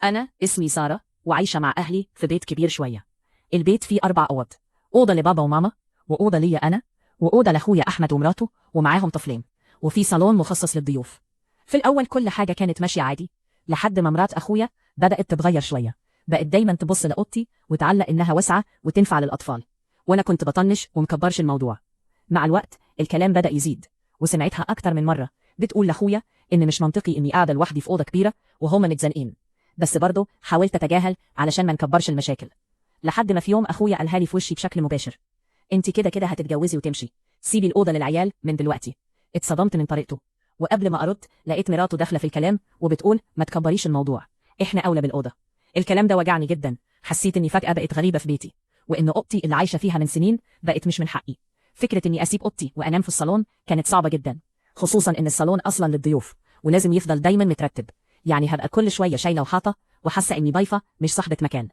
أنا اسمي سارة وعايشة مع أهلي في بيت كبير شوية. البيت فيه 4 أوض، أوضة لبابا وماما، وأوضة ليا أنا، وأوضة لأخويا أحمد ومراته ومعاهم طفلين، وفي صالون مخصص للضيوف. في الأول كل حاجة كانت ماشية عادي، لحد ما مرات أخويا بدأت تتغير شوية، بقت دايما تبص لأوضتي وتعلق إنها واسعة وتنفع للأطفال، وأنا كنت بطنش ومكبرش الموضوع. مع الوقت الكلام بدأ يزيد، وسمعتها أكتر من مرة بتقول لأخويا إن مش منطقي إني قاعدة لوحدي في أوضة كبيرة وهما متزنقين، بس برضه حاولت اتجاهل علشان ما نكبرش المشاكل. لحد ما في يوم اخويا قالها لي في وشي بشكل مباشر: انت كده كده هتتجوزي وتمشي، سيبي الاوضه للعيال من دلوقتي. اتصدمت من طريقته، وقبل ما ارد لقيت مراته داخله في الكلام وبتقول: ما تكبريش الموضوع، احنا اولى بالاوضه. الكلام ده وجعني جدا، حسيت اني فجاه بقيت غريبه في بيتي، وان اوضتي اللي عايشه فيها من سنين بقت مش من حقي. فكره اني اسيب اوضتي وانام في الصالون كانت صعبه جدا، خصوصا ان الصالون اصلا للضيوف ولازم يفضل دايما مترتب، يعني هبقى كل شويه شايله وحاطه وحاسه اني ضيفه مش صاحبه مكان.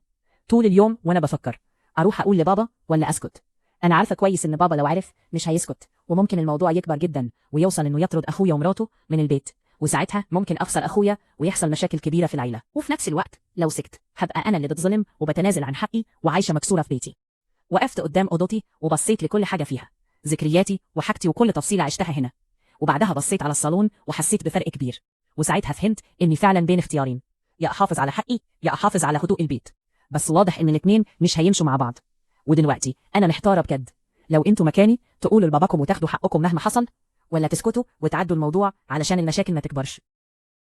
طول اليوم وانا بفكر اروح اقول لبابا ولا اسكت. انا عارفه كويس ان بابا لو عرف مش هيسكت، وممكن الموضوع يكبر جدا ويوصل انه يطرد اخويا ومراته من البيت، وساعتها ممكن اخسر اخويا ويحصل مشاكل كبيره في العيله. وفي نفس الوقت لو سكت هبقى انا اللي بتظلم وبتنازل عن حقي وعايشه مكسوره في بيتي. وقفت قدام اوضتي وبصيت لكل حاجه فيها، ذكرياتي وحاجتي وكل تفصيله عشتها هنا، وبعدها بصيت على الصالون وحسيت بفرق كبير، وساعتها فهمت اني فعلا بين اختيارين: يا احافظ على حقي يا احافظ على هدوء البيت. بس واضح ان الاتنين مش هيمشوا مع بعض، ودلوقتي انا محتاره بجد. لو انتوا مكاني تقولوا لباباكم وتاخدوا حقكم مهما حصل، ولا تسكتوا وتعدوا الموضوع علشان المشاكل ما تكبرش؟